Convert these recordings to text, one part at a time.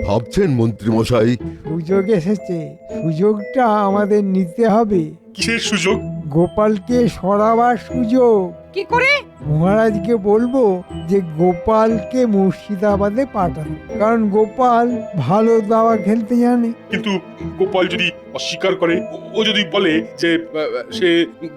ভাবছেন মন্ত্রী মশাই? সুযোগ এসেছে, সুযোগটা আমাদের নিতে হবে। কিসের সুযোগ? গোপালকে সরাবার সুযোগ। কি করে? মহারাজকে বলবো যে গোপালকে মুর্শিদাবাদে পাঠানো, কারণ গোপাল ভালো দাবা খেলতে জানে। কিন্তু গোপাল যদি অস্বীকার করে, ও যদি বলে যে সে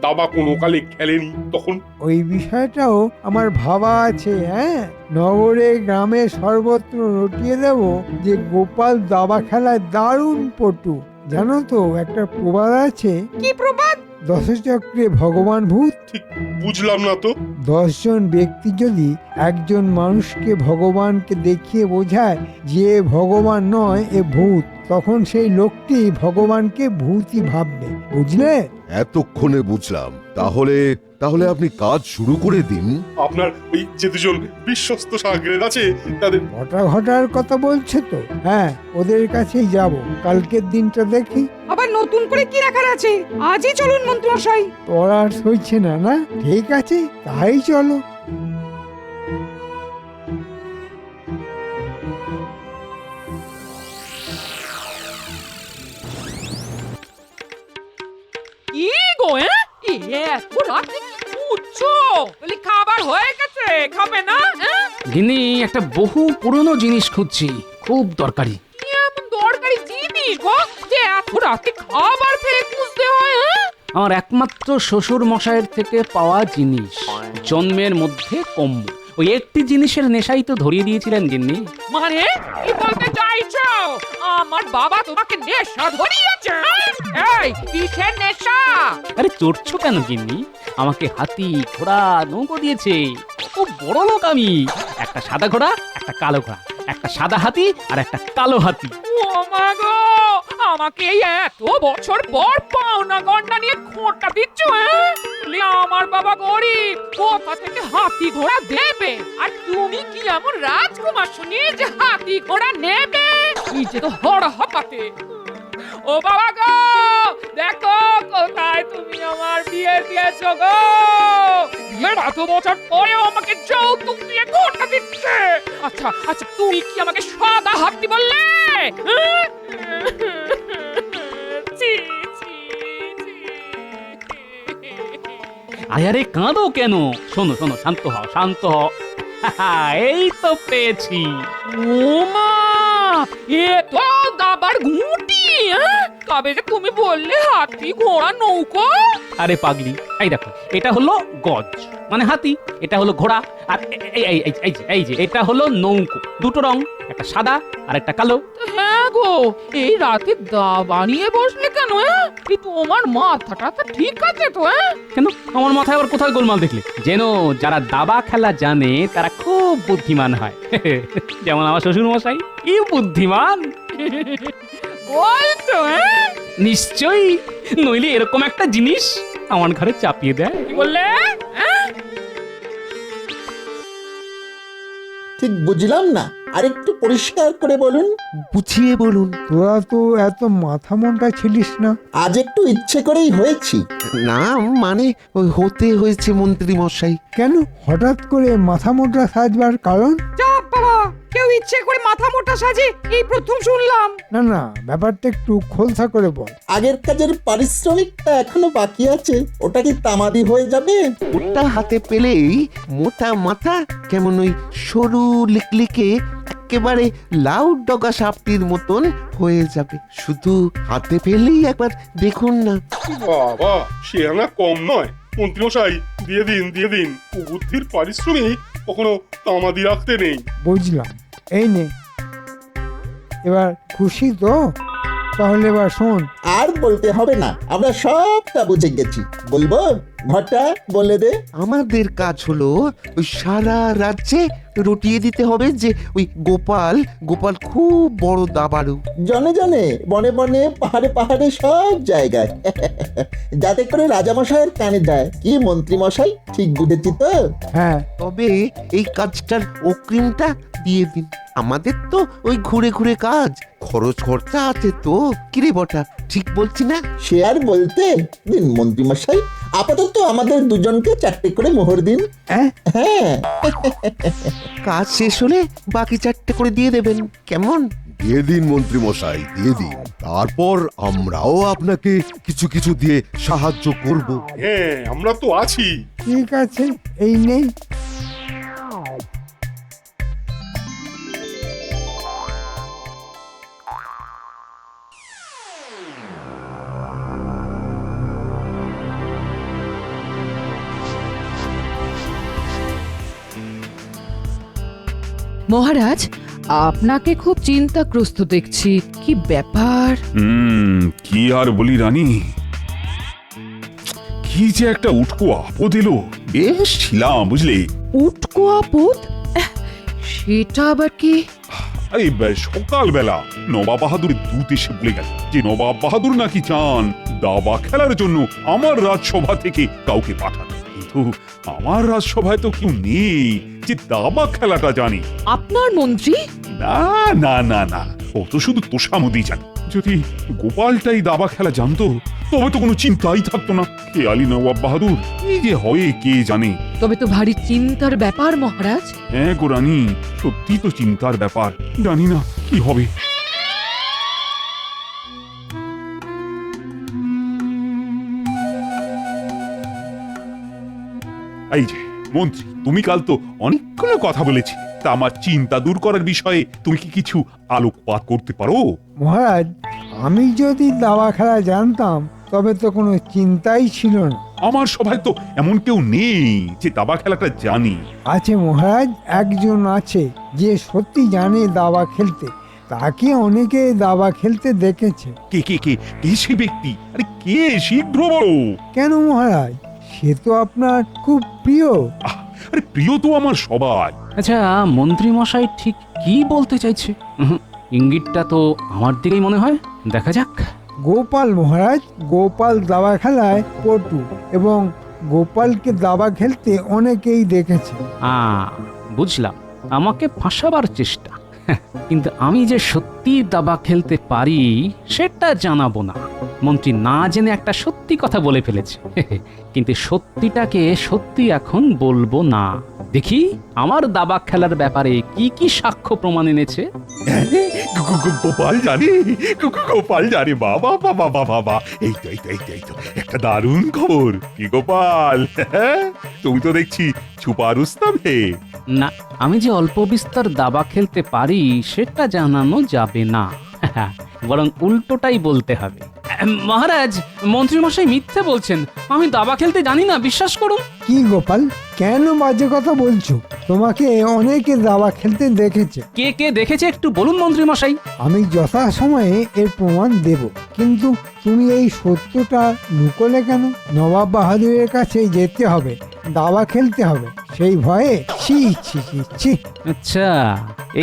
দাবা কোনো কালে খেলেনি, তখন? ওই বিষয়টাও আমার ভাবা আছে। হ্যাঁ, নগরে গ্রামে সর্বত্র রটিয়ে দেব যে গোপাল দাবা খেলায় দারুণ পটু। জানো তো একটা প্রবাদ আছে, কি প্রবাদ? দশচক্রে ভগবান ভূত। ঠিক বুঝলাম না তো। 10 জন ব্যক্তি যদি একজন মানুষকে ভগবানকে দেখিয়ে বোঝায় যে ভগবান নয়, এ ভূত, তখন সেই লোকটি ভগবানকে ভূতই ভাববে। বুঝলে? এতক্ষণে বুঝলাম। তাহলে আপনি কাজ শুরু করে দিন। আপনার ওই যে দুজন বিশ্বস্ত সাগরেদ আছে তাদের ঘটা ঘটার কথা বলছে তো? হ্যাঁ, ওদের কাছেই যাব। কালকের দিনটা দেখি। আবার নতুন করে কি রাখার আছে? আজই চলুন মন্ত্রী মশাই। তোর আর সইছে না, না? ঠিক আছে, তাই চলো। কি গো, এত রাতে কি করছো? বলি খাবার হয়ে গেছে, খাবে না? গিন্নি, একটা বহু পুরনো জিনিস খুঁজছি, খুব দরকারি। কি এমন দরকারি জিনিস গো যে এত রাতে খাবার ফেলে খুঁজতে হয়? আমার একমাত্র শ্বশুর মশাইয়ের থেকে পাওয়া জিনিস, জন্মের মধ্যে কম। ওই একটি জিনিসের নেশাই তো ধরিয়ে দিয়েছিলেন গিন্নি। মানে কি বলতে চাইছো? আমার বাবা তোমাকে নেশা ধরিয়েছে? এই কিসের নেশা? আরে চড়ছো কেন গিন্নি? আমাকে হাতি, ঘোড়া, নৌকো দিয়েছে। খুব বড় লোক আমি। একটা সাদা ঘোড়া, একটা কালো ঘোড়া, একটা সাদা হাতি আর একটা কালো হাতি। ও মা গো, আমাকে এই এত বছর পর পাওনা গন্ডা নিয়ে খোঁটা দিচ্ছ? আমার বাবা গরিব, কোথা থেকে হাতি ঘোড়া দেবে? আর তুমি কি এমন রাজকুমার শুনি যে হাতি ঘোড়া নেবে? নিজে তো হড় হপাতে। ও বাবা গো, দেখো কোথায় তুমি আমার বিয়ে দিয়েছো গো? বিয়ের এত বছর পরেও আমাকে যৌতুক দিয়ে ঘোড়া দিচ্ছে। আচ্ছা আচ্ছা, তুমি কি আমাকে সাদা হাতি বললে? ছি, ছি, ছি। আরে কাঁদো কেন? শোনো শোনো, শান্ত হও, শান্ত হও। এই তো পেয়েছি। ওমা, এ তো দাবার ঘুঁটি। তবে যে তুমি বললে হাতি, ঘোড়া, নৌকো। আরে পাগলি, এই দেখো, এটা হলো গজ মানে হাতি, এটা হলো ঘোড়া, আর এই যে এটা হলো নৌকো। দুটো রং, একটা সাদা আর একটা কালো। হ্যাঁ গো, এই রাতে দাবা নিয়ে বসলে কেন? এই তোমার মাথাটা তো ঠিক আছে তো? কেন, আমার মাথায় আবার কোথায় গোলমাল দেখলে? যেন যারা দাবা খেলা জানে তারা খুব বুদ্ধিমান হয়। যেমন আমার শ্বশুর মশাই, কি বুদ্ধিমান! বলছো? নিশ্চয়ই, নইলে এরকম একটা জিনিস আমার ঘরে চাপিয়ে দেয়। কি বললে? ঠিক বুঝলাম না, আরেকটু পরিষ্কার করে বলুন। বুঝিয়ে বলুন। তোরা তো এত মাথা মোটা ছিলিস না। আজ একটু ইচ্ছে করেই হয়েছি। না মানে ওই হতে হয়েছে মন্ত্রী মশাই। কেন হঠাৎ করে মাথা মোটা সাজবার কারণ? চাপ বাবা, কেউ ইচ্ছে করে মাথা মোটা সাজে এই প্রথম শুনলাম। না না, ব্যাপারটা একটু খোলসা করে বল। আগের কাজের পারিশ্রমিকটা এখনো বাকি আছে, ওটা কি তামাদি হয়ে যাবে? ওটা হাতে পেলেই মোটা মাথা কেমন ওই সরু লিকলিকে একেবারে লাউ ডগা সাপটির মতন হয়ে যাবে। শুধু হাতে পেলেই একবার দেখুন না। বাবা, সে আনা কম নয়। মন্ত্রী মশাই, দিয়ে দিন দিয়ে দিন। বুদ্ধির পারিশ্রমিক কখনো তামাদি রাখতে নেই। বুঝলাম, এই নে। এবার খুশি তো? তাহলে এবার শোন। আর বলতে হবে না, আমরা সবটা বুঝে গেছি। বলবো? ঘটা বলে দে। আমাদের কাজ হলো ওই সারা রাজ্যে রটিয়ে দিতে হবে যে ওই গোপাল গোপাল খুব বড় দাবাড়ু। জনে জনে, বনে বনে, পাহাড়ে পাহাড়ে, সব জায়গায়। যাতে করে রাজামশাইয়ের কানে যায়। কি মন্ত্রী মশাই, ঠিক বুঝেছি তো? হ্যাঁ, তবে এই কাজটার অগ্রিমটা দিয়ে দিন। আমাদের তো ওই ঘুরে ঘুরে কাজ, খরচ খরচা আছে তো। কিরে বটা, ঠিক বলছি না? সে আর বলতে। দিন মন্ত্রী মশাই, আপাতত আমাদের দুজনকে 4টে করে মোহর দিন। হ্যাঁ, হ্যাঁ, কাজ শেষ হলে বাকি 4টে করে দিয়ে দেবেন, কেমন? দিয়ে দিন মন্ত্রী মশাই, দিয়ে দিন। তারপর আমরাও আপনাকে কিছু কিছু দিয়ে সাহায্য করব। হ্যাঁ, আমরা তো আছি। ঠিক আছে, এই নেই। মহারাজ, আপনাকে খুব চিন্তাগ্রস্ত দেখছি। কি ব্যাপার? কি আর বলি রানী, কি যে একটা উটকো আপদ এলো। বেশ ছিলাম বুঝলে। উটকো আপদ? সেটা আবার কি? আরে সকালবেলা নবাব বাহাদুর দূত এসে বলে গেল যে নবাব বাহাদুর নাকি চান দাবা খেলার জন্য আমার রাজসভা থেকে কাউকে পাঠাতে। কিন্তু আমার রাজসভায় তো কেউ নেই যে দাবা খেলাটা জানে। আপনার মন্ত্রী? না না না না, ও তো শুধু তোষামদি জানে। যদি গোপালটাই দাবা খেলা জানতো তবে তো কোনো চিন্তাই থাকতো না। কে আলী নবাব বাহাদুর কি যে হয় কে জানে। তবে তো ভারী চিন্তার ব্যাপার মহারাজ। হ্যাঁ গো রানী, সত্যি তো চিন্তার ব্যাপার। জানি না কি হবে। এই যে মন্ত্রী, তুমি কাল তো অনেকগুলো কথা বলেছি, তা আমার চিন্তা দূর করার বিষয়ে তুমি কি কিছু আলোকপাত করতে পারো? মহারাজ, আমি যদি দাবা খেলা জানতাম তবে তো কোনো চিন্তাই ছিল না। আমার সভায় তো এমন কেউ নেই যে দাবা খেলাটা জানি। আছে মহারাজ, একজন আছে যে সত্যি জানে দাবা খেলতে। তাকে অনেকে দাবা খেলতে দেখেছে। কে কে কে কে সে ব্যক্তি? আরে কে, শীঘ্র বলো। কেন মহারাজ, সে তো আপনার খুব প্রিয়। আরে প্রিয় তো আমার সবাই। আচ্ছা, মন্ত্রী মশাই ঠিক কি বলতে চাইছে? ইঙ্গিতটা তো আমার দিকেই মনে হয়। দেখা যাক। গোপাল মহারাজ, গোপাল দাবা খেলায় পটু এবং গোপালকে দাবা খেলতে অনেকেই দেখেছে। বুঝলাম, আমাকে ফাঁসাবার চেষ্টা। কিন্তু আমি যে সত্যি দাবা খেলতে পারি সেটা জানাবো না। মন্ত্রী না জেনে একটা সত্যি কথা বলে ফেলেছে। কিন্তু সত্যিটাকে সত্যি এখন বলবো না। দেখি আমার দাবা খেলার ব্যাপারে কি কি সাক্ষ্য প্রমাণ এনেছে। গোপাল জানে, গোপাল জানে। বাবা বাবা বাবা বাবা, এই তো এই তো এই তো এই তো একটা দারুণ খবর। কি গোপাল, তুমি তো দেখছি ছুপা রুস্তাম হে। না, আমি যে অল্প বিস্তর দাবা খেলতে পারি সেটা জানানো যাবে না, বরং উল্টোটাই বলতে হবে। মহারাজ, মন্ত্রী মশাই মিথ্যে বলছেন। আমি দাবা খেলতে জানি না, বিশ্বাস করুন। কি গোপাল, কেন বাজে কথা বলছো? তোমাকে অনেকে দাবা খেলতে দেখেছে। কে কে দেখেছে একটু বলুন মন্ত্রী মশাই। আমি যথাসময়ে এর প্রমাণ দেব, কিন্তু তুমি এই সত্যটা লুকোলে কেন? নবাব বাহাদুরের কাছে যেতে হবে, দাবা খেলতে হবে, সেই ভয়ে। ছি ছি ছি ছি। আচ্ছা,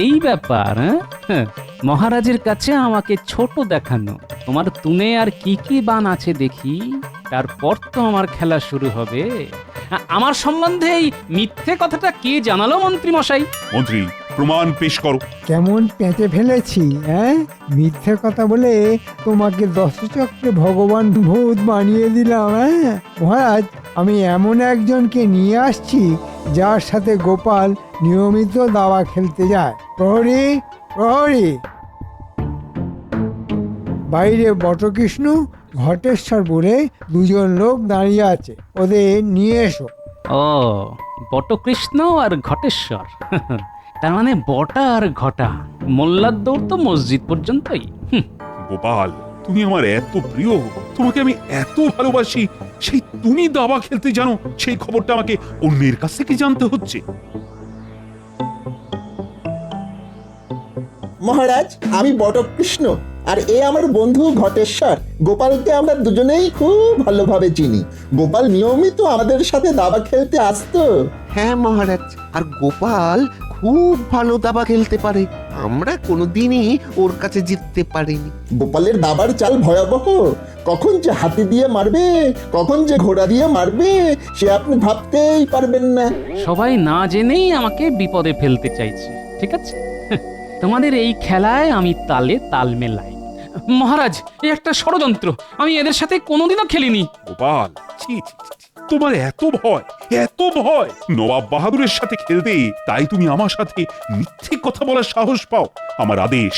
এই ব্যাপার। হ্যাঁ, মহারাজের কাছে আমাকে ছোট দেখানো। তোমার তুনে আর কি কি বান আছে দেখি, তারপর তো আমার খেলা শুরু হবে। আমার সম্বন্ধে এই মিথ্যে কথাটা কে জানালো মন্ত্রী মশাই? মন্ত্রী, প্রমাণ পেশ করো। কেমন পেঁচে ফেলেছি, হ্যাঁ? মিথ্যে কথা বলে তোমাকে দশচক্রে ভগবান ভূত বানিয়ে দিলাম। হ্যাঁ মহারাজ, আমি এমন একজনকে নিয়ে আসছি যার সাথে গোপাল নিয়মিত দাবা খেলতে যায়। প্রহরী, প্রহরী। বাইরে বটকৃষ্ণ, ঘটেশ্বর বলে দুজন লোক দাঁড়িয়ে আছে, ওদের নিয়ে এসো। ও, বটকৃষ্ণ আর ঘটেশ্বর। তার মানে বটা আর ঘটা। মোল্লার দৌড় তো মসজিদ পর্যন্তই। গোপাল, তুমি আমার এত প্রিয়, তোমাকে আমি এত ভালোবাসি, সেই তুমি দাবা খেলতে জানো সেই খবরটা আমাকে অন্যের কাছ থেকে জানতে হচ্ছে। মহারাজ, আমি বটকৃষ্ণ, আর এ আমার বন্ধু ঘটেশ্বর। গোপালকে আমরা দুজনেই খুব ভালোভাবে চিনি। গোপাল নিয়মিত আমাদের সাথে দাবা খেলতে আসতো। হ্যাঁ মহারাজ, আর গোপাল খুব ভালো দাবা খেলতে পারে। আমরা কোনোদিনই ওর কাছে জিততে পারিনি। গোপালের দাবার চাল ভয়াবহ। কখন যে হাতি দিয়ে মারবে, কখন যে ঘোড়া দিয়ে মারবে, সে আপনি ভাবতেই পারবেন না। সবাই না জেনেই আমাকে বিপদে ফেলতে চাইছে। ঠিক আছে, তোমাদের এই খেলায় আমি তালে তাল মেলাই। মহারাজ, এই একটা ষড়যন্ত্র। আমি এদের সাথে কোনোদিনও খেলিনি। গোপাল, ছি ছি ছি ছি, তোমার এত ভয়, এত ভয় নবাব বাহাদুরের সাথে খেলতে, তাই তুমি আমার সাথে মিথ্যে কথা বলার সাহস পাও। আমার আদেশ,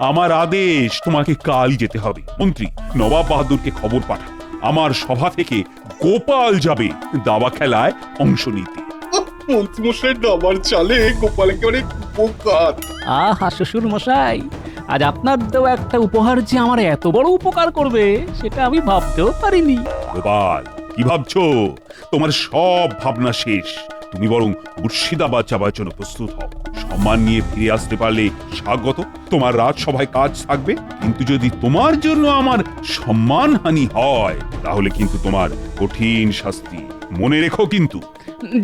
আমার আদেশ, তোমাকে কালই যেতে হবে। মন্ত্রী, নবাব বাহাদুরকে খবর পাঠাও, আমার সভা থেকে গোপাল যাবে দাবা খেলায় অংশ নিতে। মন্ত্রীমশাই দাবার চালে গোপাল একেবারে উপকার। আহা শ্বশুর মশাই, আজ আপনার দেওয়া একটা উপহার যে আমার এত বড় উপকার করবে সেটা আমি ভাবতেও পারিনি। গোপাল, কি ভাবছো? তোমার সব ভাবনা শেষ। তুমি বরং মুর্শিদাবাদ যাবার জন্য প্রস্তুত হও। সম্মান নিয়ে ফিরে আসতে পারলে স্বাগত, তোমার রাজসভায় কাজ থাকবে। কিন্তু যদি তোমার জন্য আমার সম্মানহানি হয় তাহলে কিন্তু তোমার কঠিন শাস্তি। মনে রেখো কিন্তু।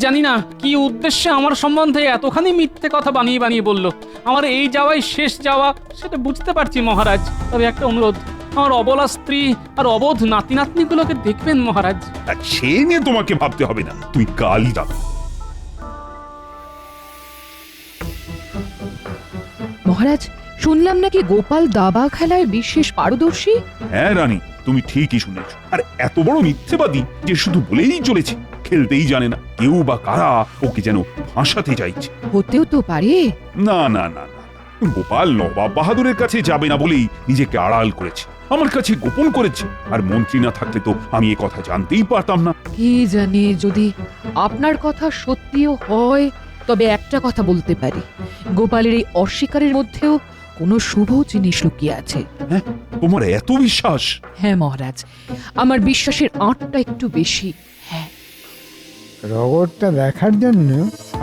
জানি না কি উদ্দেশ্যে আমার সম্বন্ধে এতখানি মিথ্যে কথা বানিয়ে বানিয়ে বলল। আমার এই যাওয়াই শেষ যাওয়া সেটা বুঝতে পারছি মহারাজ। তবে একটা অনুরোধ, আমার অবলা স্ত্রী আর অবোধ নাতি নাতনিগুলোকে দেখবেন মহারাজ। আর সে নিয়ে তোমাকে ভাবতে হবে না, তুমি কালই যাবে। মহারাজ, শুনলাম নাকি গোপাল দাবা খেলায় বিশেষ পারদর্শী। হ্যাঁ রানী, তুমি ঠিকই শুনেছ। আর এত বড় মিথ্যেবাদী যে শুধু বলেই চলেছে, খেলতেই জানে না। কেউ বা কারা ওকে যেন ফাঁসাতে চাইছে। হতেও তো পারে। না না না না, গোপাল নবাব বাহাদুরের কাছে যাবে না বলেই নিজেকে আড়াল করেছে, আমার কাছে গোপন করেছে। আর মন্ত্রী না থাকলে তো আমি এ কথা জানতেই পারতাম না। কি জানি, যদি আপনার কথা সত্যিও হয় তবে একটা কথা বলতে পারি, গোপালের এই অস্বীকারের মধ্যেও কোনো শুভ জিনিস লুকিয়ে আছে। হ্যাঁ, তোমার এত বিশ্বাস? হ্যাঁ মহারাজ, আমার বিশ্বাসের আঁটটা একটু বেশি। হ্যাঁ, রগরটা দেখার জন্য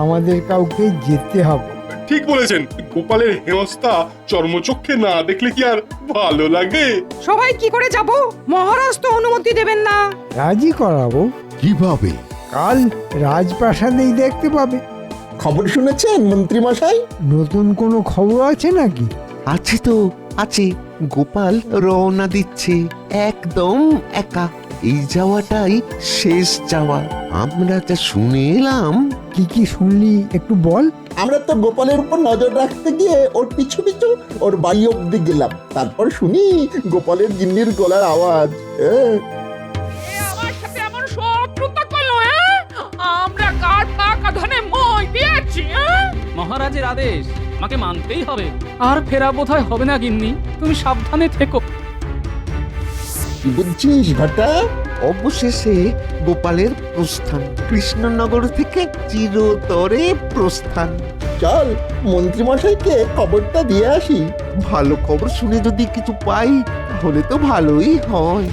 আমাদের কাউকে যেতে হবে। ঠিক বলেছেন, গোপালের হেনস্থা চর্মচক্ষে না দেখলে কি আর ভালো লাগে? সবাই কি করে যাব? মহারাজ তো অনুমতি দেবেন না। রাজি করাবো। কিভাবে? কাল রাজপ্রাসাদেই দেখতে পাবে। খবর শুনেছেন মন্ত্রী মশাই? নতুন কোনো খবর আছে নাকি? আছে তো আছে। গোপাল রওনা দিচ্ছে একদম একা। এই যাওয়াটাই শেষ যাওয়া। আমরা যা শুনে এলাম। কি কি শুনলি একটু বল। আমরা তো গোপালের উপর নজর রাখতে গিয়ে ওর পিছু পিছু ওর বাড়ি অব্দি গেলাম। তারপর শুনি গোপালের গিন্নির গলার আওয়াজ। আমার সাথে এমন শত্রুতা করলো, হ্যাঁ? আমরা কার পাকা ধানে মই দিয়েছি, হ্যাঁ? মহারাজের আদেশ আমাকে মানতেই হবে। আর ফেরা বোধহয় হবে না গিন্নি, তুমি সাবধানে থেকো। কি বুঝছিস ঘটা? অবশেষে গোপালের প্রস্থান, কৃষ্ণনগর থেকে চিরতরে প্রস্থান। চল মন্ত্রী মশাইকে খবরটা দিয়ে আসি। ভালো খবর শুনে যদি কিছু পাই তাহলে তো ভালোই হয়।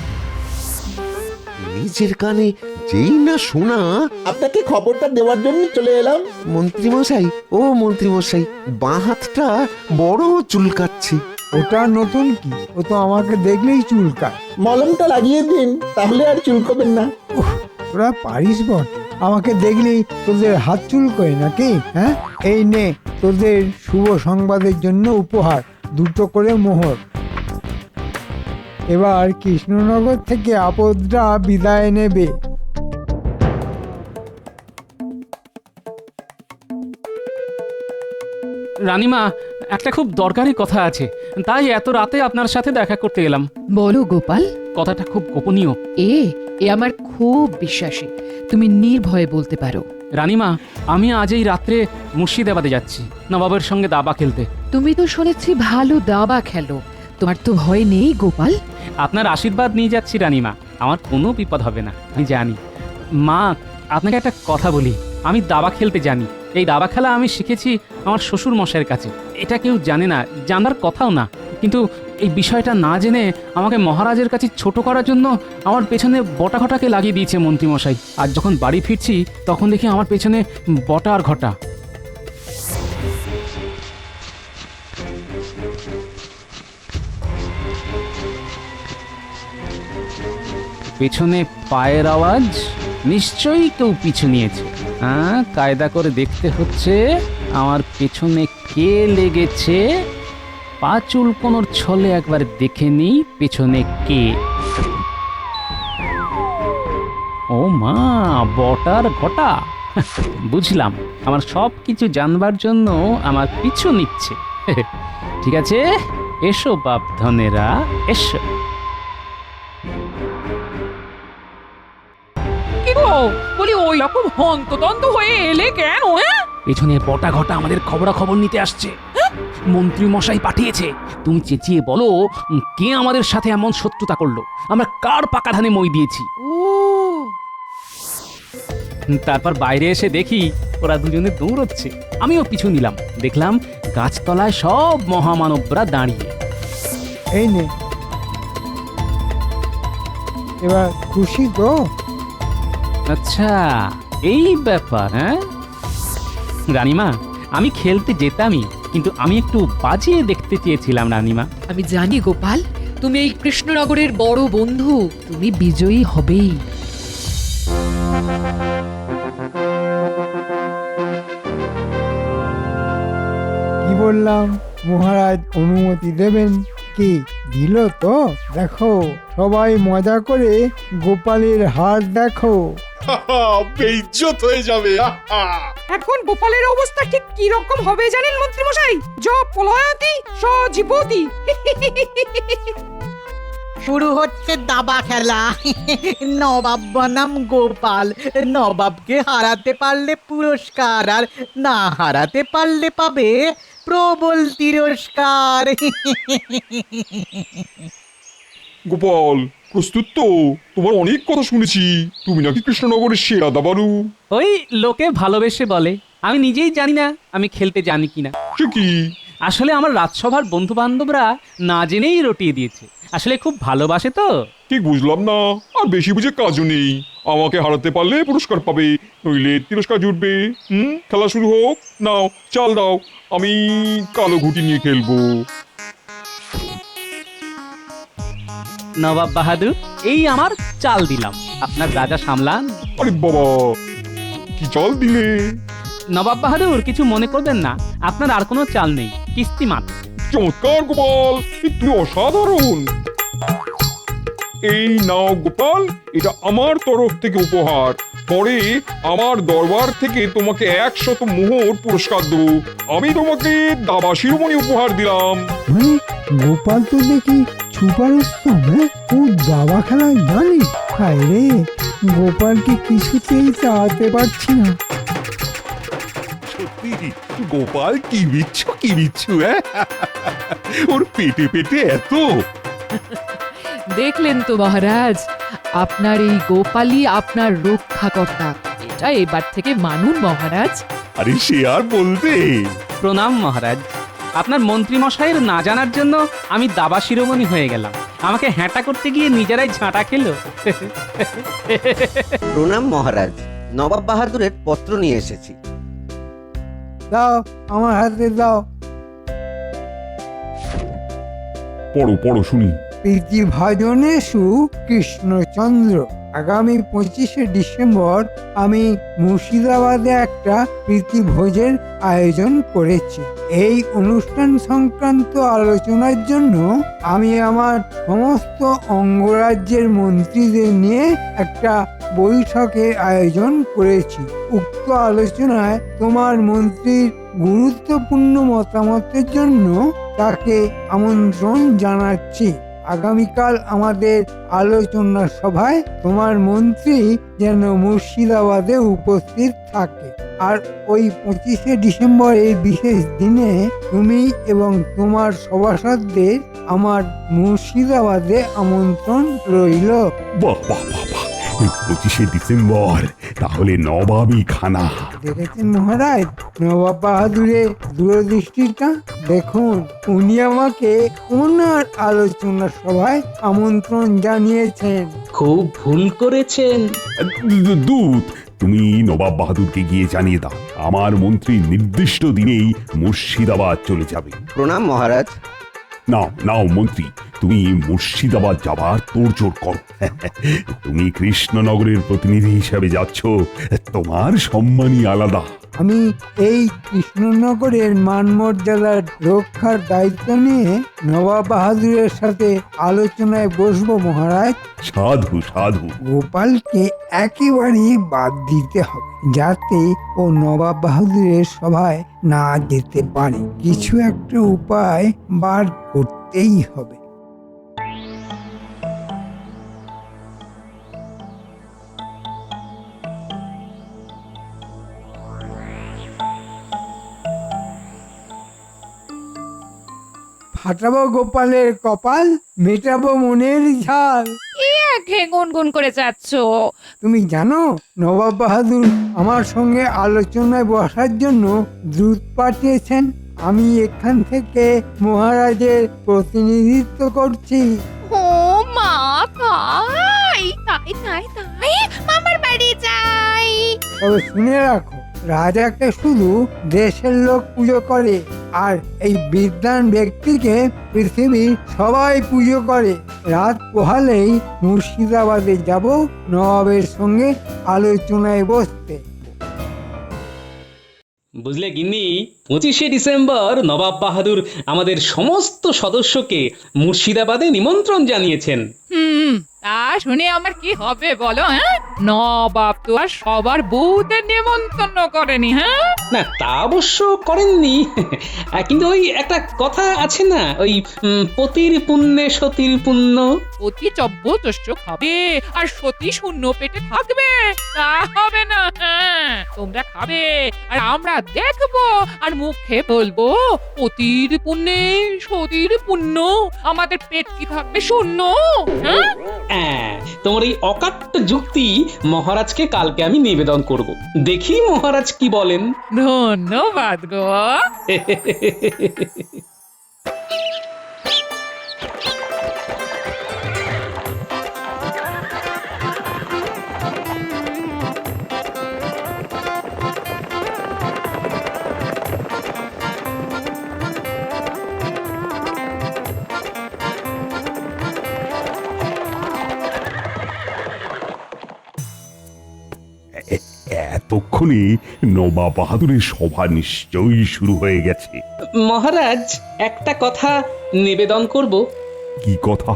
নিজের কানে যেই না শোনা। আপনাকে খবরটা দেওয়ার জন্য চলে এলাম। মন্ত্রীমশাই, ও মন্ত্রীমশাই, বাঁ হাতটা বড় চুলকাচ্ছে। ওটা নতুন কি? ও তো আমাকে দেখলেই চুলকায়। মলমটা লাগিয়ে দিন, তাহলে আর চুলকবেন না। তোরা পারিস বট, আমাকে দেখলেই তোদের হাত চুলকোয় নাকি? হ্যাঁ, এই নে তোদের শুভ সংবাদের জন্য উপহার, 2টো করে মোহর। এবার কৃষ্ণনগর থেকে আপদরা বিদায় নেবে। রানীমা, একটা খুব দরকারি কথা আছে, তাই এত রাতে আপনার সাথে দেখা করতে এলাম। বলো গোপাল। কথাটা খুব গোপনীয়। এ আমার খুব বিশ্বাসী, তুমি নির্ভয়ে বলতে পারো। রানীমা, আমি আজ এই রাত্রে মুর্শিদাবাদে যাচ্ছি নবাবের সঙ্গে দাবা খেলতে। তুমি তো শুনেছি ভালো দাবা খেলো, তোমার তো ভয় নেই গোপাল? আপনার আশীর্বাদ নিয়ে যাচ্ছি রানীমা, আমার কোনো বিপদ হবে না, আমি জানি। মা, আপনাকে একটা কথা বলি, আমি দাবা খেলতে জানি। এই দাবা খেলা আমি শিখেছি আমার শ্বশুর মশাইয়ের কাছে। এটা কেউ জানে না, জানার কথাও না। কিন্তু এই বিষয়টা না জেনে আমাকে মহারাজের কাছে ছোট করার জন্য আমার পেছনে বটা ঘটাকে লাগিয়ে দিয়েছে মন্ত্রীমশাই। আর যখন বাড়ি ফিরছি তখন দেখি আমার পেছনে বটা আর ঘটা। পেছনে পায়ের আওয়াজ, নিশ্চয়ই কেউ পিছু নিয়েছে। হ্যাঁ, কায়দা করে দেখতে হচ্ছে আমার পেছনে কে লেগেছে। পা চুলকোনোর ছলে একবার দেখে নিই পেছনে কে। ও মা, বটার ঘটা। বুঝলাম, আমার সব কিছু জানবার জন্য আমার পিছু নিচ্ছে। ঠিক আছে, এসো বাপ ধনেরা, এসো। কি গো, বলি ওই রকম হন্তদন্ত হয়ে এলে কেন, হ্যাঁ? পেছনে বটা ঘটা আমাদের খবরাখবর নিতে আসছে। মন্ত্রী মশাই পাঠিয়েছে। তুমি চেঁচিয়ে বলো কে আমাদের সাথে এমন শত্রুতা করলো, আমরা কার পাকা ধানে মই দিয়েছি। ও তারপর বাইরে এসে দেখি ওরা দুজনে দৌড়চ্ছে, আমিও পিছু নিলাম। দেখলাম গাছতলায় সব মহামানবরা দাঁড়িয়ে। এই নে, এবার খুশি তো? আচ্ছা এই ব্যাপার, হ্যাঁ রানীমা, আমি খেলতে যেতামই, কিন্তু আমি একটু বাজিয়ে দেখতে চেয়েছিলাম রানীমা। আমি জানি গোপাল, তুমি এই কৃষ্ণনগরের বড় বন্ধু, তুমি বিজয়ী হবেই। কি বললাম, মহারাজ অনুমতি দেবেন? কি দিল তো? দেখো, সবাই মজা করে গোপালের হার দেখো। বেইজ্জত হয়ে যাবে। এখন গোপালের অবস্থা ঠিক কি রকম হবে জানেন মন্ত্রী মশাই? জ পলয়তি স জীবতি। শুরু হচ্ছে দাবা খেলা। নবাব বনাম গোপাল। নবাবকে হারাতে পারলে পুরস্কার, আর না হারাতে পারলে পাবে প্রবল তিরস্কার। গোপাল, প্রস্তুত তো? তোমার অনেক কথা শুনেছি, তুমি নাকি কৃষ্ণনগরের সেরা দাবারু। ওই লোকে ভালোবেসে বলে, আমি নিজেই জানি না আমি খেলতে জানি কিনা। সে কি? আসলে আমার রাজসভার বন্ধু বান্ধবরা না জেনেই রটিয়ে দিয়েছে, আসলে খুব ভালোবাসে তো। ঠিক বুঝলাম না, আর বেশি বুঝে কাজও নেই। আমাকে হারাতে পারলে পুরস্কার পাবে, নইলে তিরস্কার জুটবে। খেলা শুরু হোক। নাও চাল দাও, আমি কালো ঘুটি নিয়ে খেলবো। নবাব বাহাদুর, এই আমার চাল দিলাম, আপনার রাজা সামলান। আরে বাবা, কি চাল দিলে? নবাব বাহাদুর কিছু মনে করবেন না, আপনার আর কোনো চাল নেই, কিস্তি মাত্র। চমৎকার গোপাল, তুমি অসাধারণ। এই নাও গোপাল, এটা আমার তরফ থেকে উপহার। পরে আমার দরবার থেকে তোমাকে 100 মোহর পুরস্কার দেবো। আমি তোমাকে দাবা শিরোমণি উপহার দিলাম। মানে গোপাল তো দেখি ছুপারস্ত, হ্যাঁ? ও দাবা খেলায় জানে। হায় রে, গোপালকে কিছুতেই চালাতে পারছি না। সত্যি গোপাল কি বিচ্ছু, ওর পেটে পেটে এত। দেখলেন তো মহারাজ, আপনার এই গোপালই আপনার রক্ষাকর্তা। এটা এবার থেকে মানুন মহারাজ। আরে সে আর বলতে। প্রণাম মহারাজ, আপনার মন্ত্রী মশাইয়ের না জানার জন্য আমি দাবা শিরোমণি হয়ে গেলাম, আমাকে হ্যাঁটা করতে গিয়ে নিজেরাই ঝাঁটা খেলো। প্রণাম মহারাজ, নবাব বাহাদুরের পত্র নিয়ে এসেছি। দাও, আমার হাতে দাও। পড়ো পড়ো শুনি। প্রীতিভাজনেষু কৃষ্ণচন্দ্র। আগামী 25শে ডিসেম্বর আমি মুর্শিদাবাদে একটা প্রীতিভোজের আয়োজন করেছি। এই অনুষ্ঠান সংক্রান্ত আলোচনার জন্য আমি আমার সমস্ত অঙ্গরাজ্যের মন্ত্রীদের নিয়ে একটা বৈঠকের আয়োজন করেছি। উক্ত আলোচনায় তোমার মন্ত্রীর গুরুত্বপূর্ণ মতামতের জন্য তাকে আমন্ত্রণ জানাচ্ছি। আগামীকাল আমাদের আলোচনা সভায় তোমার মন্ত্রী যেন মুর্শিদাবাদে উপস্থিত থাকে। আর ওই 25শে ডিসেম্বর এই বিশেষ দিনে তুমি এবং তোমার সভাসদদের আমার মুর্শিদাবাদে আমন্ত্রণ রইল। বাহ বাহ বাহ বাহ, 25শে ডিসেম্বর, তাহলে নবাবী খানা। দেখেছেন মহারাজ নবাব বাহাদুরের দূরদৃষ্টিটা? দেখুন, উনি আমাকে ওনার আলোচনা সভায় আমন্ত্রণ জানিয়েছেন। খুব ভুল করেছেন। দূত, তুমি নবাব বাহাদুরকে গিয়ে জানিয়ে দাও আমার মন্ত্রী নির্দিষ্ট দিনেই মুর্শিদাবাদ চলে যাবে। প্রণাম মহারাজ। নাও নাও মন্ত্রী, তুমি মুর্শিদাবাদ যাবার তোড়জোড় করো। তুমি কৃষ্ণনগরের প্রতিনিধি হিসেবে যাচ্ছ, তোমার সম্মানই আলাদা। আমি এই কৃষ্ণনগরের মানমর্যাদার রক্ষার দায়িত্ব নিয়ে নবাব বাহাদুরের সাথে আলোচনায় বসবো মহারাজ। সাধু সাধু। গোপালকে একেবারেই বাদ দিতে হবে, যাতে ও নবাব বাহাদুরের সভায় না যেতে পারে। কিছু একটা উপায় বার করতেই হবে। ফাটাবো গোপালের কপাল, মেটাবো মনের ঝাল। একে গুনগুন করে যাচ্ছ। তুমি জানো নবাব বাহাদুর আমার সঙ্গে আলোচনায় বসার জন্য দূত পাঠিয়েছেন। আমি এখান থেকে মহারাজের প্রতিনিধিত্ব করছি। ও মা, তাই তাই তাই তাই মামার বাড়ি যাই। তবে শুনে রাখো, রাজাকে শুধু দেশের লোক পুজো করে, আর এই বিদ্বান ব্যক্তিকে পৃথিবীর সবাই পুজো করে। রাত পোহালেই মুর্শিদাবাদে যাব নবাবের সঙ্গে আলোচনায় বসতে। বুঝলে গিন্নি, 25শে ডিসেম্বর নবাব বাহাদুর আমাদের সমস্ত সদস্যকে মুর্শিদাবাদে নিমন্ত্রণ জানিয়েছেন। তা শুনে আমার কি হবে বলো? হ্যাঁ, নবাব তো আর সবার বউদের নিমন্ত্রণ করেনি। হ্যাঁ, না তা অবশ্য করেননি, কিন্তু ওই একটা কথা আছে না, ওই পতির পুণ্যে সতীর পুণ্য। অতি চব্যতস্য খাবে আর সতী শূন্য পেটে থাকবে, তা হবে না। হ্যাঁ, তোমরা খাবে আর আমরা দেখবো আর মুখে বলবো অতির পুণ্যে সতীর পুণ্য, আমাদের পেট কি থাকবে শূন্য? হ্যাঁ, তোমার এই অকাট্য যুক্তি মহারাজকে কালকে আমি নিবেদন করব, দেখি মহারাজ কি বলেন। ধন্যবাদ গো। এতক্ষণে নবাব বাহাদুরের সভা নিশ্চয়ই শুরু হয়ে গেছে। মহারাজ, একটা কথা নিবেদন করব। কি কথা?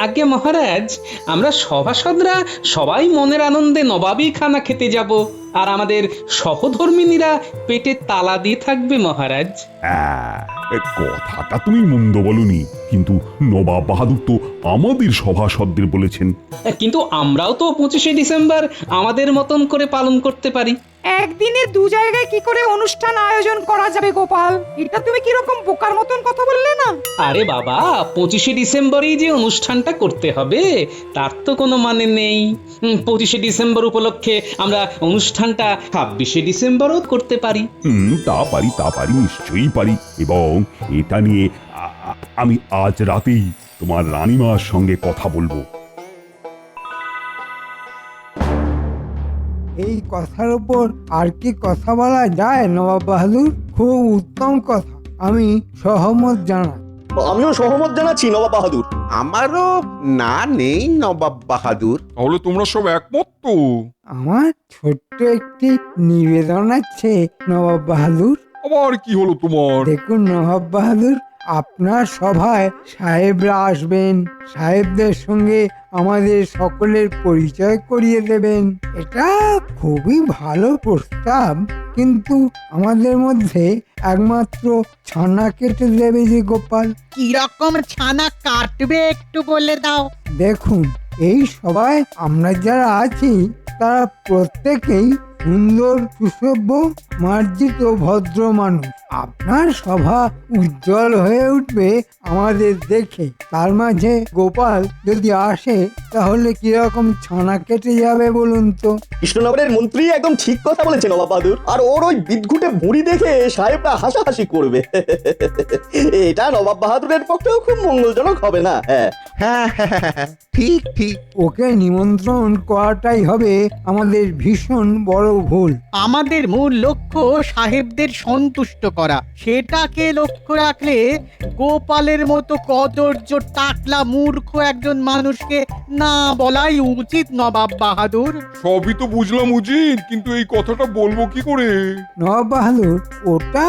আগে মহারাজ, আমরা সভাসদরা সবাই মনের আনন্দে নবাবী খানা খেতে যাব, আর আমাদের সহধর্মিনীরা পেটে তালা দিয়ে থাকবে মহারাজ। কথাটা তুমি মন্দ বলনি, কিন্তু নবাব বাহাদুর তো আমাদের সভাসদদের বলেছেন। কিন্তু আমরাও তো 25শে ডিসেম্বর আমাদের মতন করে পালন করতে পারি। একদিনে দু জায়গায় কি করে অনুষ্ঠান আয়োজন করা যাবে গোপাল? এটা তুমি কি রকম বোকার মতন কথা বললে না? আরে বাবা, 25শে ডিসেম্বরেই যে অনুষ্ঠানটা করতে হবে তার তো কোনো মানে নেই। 25শে ডিসেম্বর উপলক্ষে আমরা অনুষ্ঠানটা 26শে ডিসেম্বরও করতে পারি। তা পারি, নিশ্চয়ই পারি। এবং এটা নিয়ে আমি আজ রাতেই তোমার রানীমার সঙ্গে কথা বলবো। এই কথার উপর আর কি কথা বলা যায় নবাব বাহাদুর? খুব উত্তম কথা, আমি সহমত জানাই। আমিও সহমত জানাচ্ছি নবাব বাহাদুর। আমারও না নেই নবাব বাহাদুর। তাহলে তোমরা সব একমত তো? আমার ছোট্ট একটি নিবেদন আছে নবাব বাহাদুর। আবার কি হলো তোমার? দেখুন নবাব বাহাদুর, আপনার সভায় সাহেবরা আসবেন, সাহেবদের সঙ্গে আমাদের সকলের পরিচয় করিয়ে দেবেন। এটা খুবই ভালো প্রস্তাব, কিন্তু আমাদের মধ্যে একমাত্র ছানা কেটে দেবে যে গোপাল। কি রকম ছানা কাটবে একটু বলে দাও। দেখুন, এই সবাই আমরা যারা আছি তারা প্রত্যেকেই সুন্দর, সুসভ্য, মার্জিত, ভদ্র মানুষ। আপনার সভা উজ্জ্বল হয়ে উঠবে আমাদের দেখে। তার মাঝে গোপাল যদি আসে তাহলে কিরকম ছানা কেটে যাবে বলুন তো? কৃষ্ণনগরের মন্ত্রী একদম ঠিক কথা বলেছে নবাব বাহাদুর। আর ওর ওই বিদঘুটে ভুঁড়ি দেখে সাহেবরা হাসাহাসি করবে। এটা নবাব বাহাদুরের পক্ষেও খুব মঙ্গলজনক হবে না। হ্যাঁ, ঠিক ঠিক। ওকে নিমন্ত্রণ করাটাই হবে আমাদের ভীষণ বড় ভুল। আমাদের মূল লক্ষ্য সাহেবদের সন্তুষ্ট করা। সেটাকে লক্ষ্য রাখলে গোপালের মতো কদর্য টাকলা মূর্খ একজন মানুষকে না বলাই উচিত নবাব বাহাদুর। সবই তো বুঝলাম উচিত, কিন্তু এই কথাটা বলবো কি করে? নবাব বাহাদুর, ওটা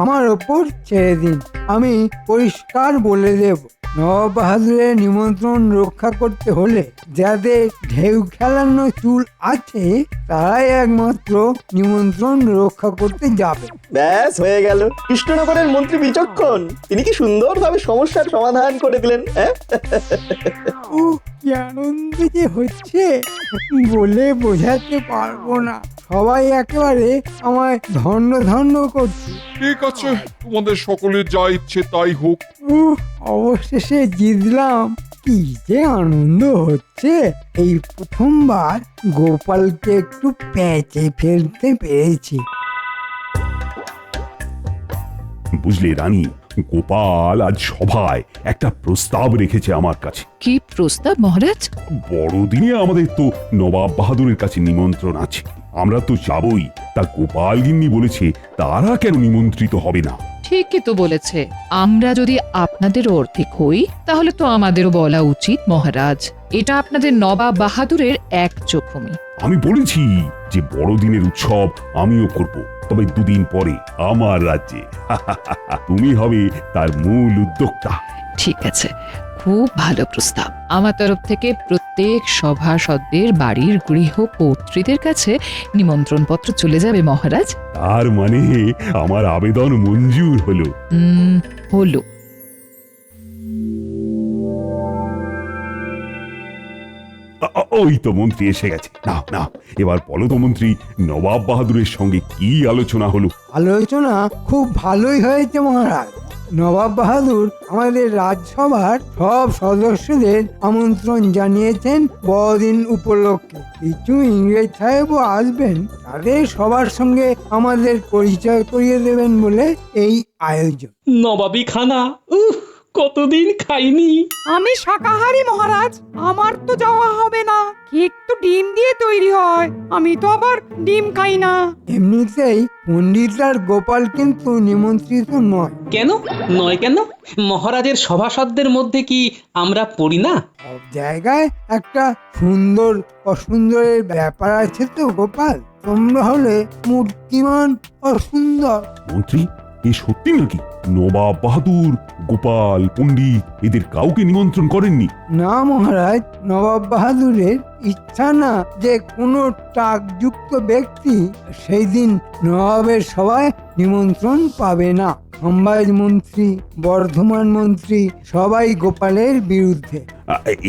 আমার ওপর ছেড়ে দিন, আমি পরিষ্কার বলে দেব। নবাব বাহাদুরের নিমন্ত্রণ রক্ষা করতে হলে যাদের ঢেউ খেলানো চুল আছে তারাই একমাত্র নিমন্ত্রণ রক্ষা করতে যাবে। ব্যাস হয়ে গেল। কৃষ্ণনগরের মন্ত্রী বিচক্ষণ, তিনি কি সুন্দরভাবে সমস্যার সমাধান করে দিলেন। ও কি আনন্দ যে হচ্ছে বলে বোঝাতে পারবো না। সবাই একেবারে আমায় ধন্য ধন্য করছে। ঠিক আছে, তোমাদের সকলের যা ইচ্ছে তাই হোক। অবশেষে জিতলাম। কি যে আনন্দ হচ্ছে! এই প্রথমবার গোপালকে একটু প্যাঁচে ফেলতে পেরেছি। বুঝলে রানী, গোপাল আজ সভায় একটা প্রস্তাব রেখেছে আমার কাছে। কি প্রস্তাব মহারাজ? বড়দিনে আমাদের তো নবাব বাহাদুরের কাছে নিমন্ত্রণ আছে, আমরা তো যাবই। তা গোপাল গিন্নি বলেছে তারা কেন নিমন্ত্রিত হবে না। ঠিকই তো বলেছে। আমরা যদি আপনাদের অর্ধেক হই তাহলে তো আমাদেরও বলা উচিত মহারাজ। এটা আপনাদের নবাব বাহাদুরের এক চোখমি। আমি বলেছি যে বড়দিনের উৎসব আমিও করব, তবে দুদিন পরে আমার রাজ্যে। তুমি হবে তার মূল উদ্যোক্তা। ঠিক আছে, খুব ভালো প্রস্তাব। আমার তরফ থেকে প্রত্যেক সভাসদদের বাড়ির গৃহকর্ত্রীদের কাছে নিমন্ত্রণ পত্র চলে যাবে মহারাজ। তার মানে আমার আবেদন মঞ্জুর হলো। হলো। ওই তো মন্ত্রী এসে গেছে। না না, এবার বলো তো মন্ত্রী, নবাব বাহাদুরের সঙ্গে কি আলোচনা হলো? আলোচনা খুব ভালোই হয়েছে মহারাজ। নবাব বাহাদুর আমাদের রাজসভার সব সদস্যদের আমন্ত্রণ জানিয়েছেন বড়দিন উপলক্ষে। কিছু ইংরেজ সাহেবও আসবেন, তাদের সবার সঙ্গে আমাদের পরিচয় করিয়ে দেবেন বলে এই আয়োজন। নবাবী খানা, কতদিন খাইনি। আমি শাকাহারী মহারাজ, আমার তো যাওয়া হবে না। কেক তো ডিম দিয়ে তৈরি হয়, আমি তো আবার ডিম খাই না। এমনিতেই পণ্ডিত আর গোপাল কিন্তু নিমন্ত্রিত নয়। কেন নয়? কেন মহারাজের সভাসদদের মধ্যে কি আমরা পড়ি না? সব জায়গায় একটা সুন্দর অসুন্দরের ব্যাপার আছে তো গোপাল। তোমরা হলে মূর্তিমান অসুন্দর। মন্ত্রী, এ সত্যি নাকি নবাব বাহাদুর গোপাল পণ্ডিত এদের কাউকে নিমন্ত্রণ করেননি? না মহারাজ, নবাব বাহাদুরের ইচ্ছা না যে কোনো টাকযুক্ত ব্যক্তি সেই দিন নবাবের সভায় নিমন্ত্রণ পাবে না। খম্বাজ মন্ত্রী, বর্ধমান মন্ত্রী সবাই গোপালের বিরুদ্ধে।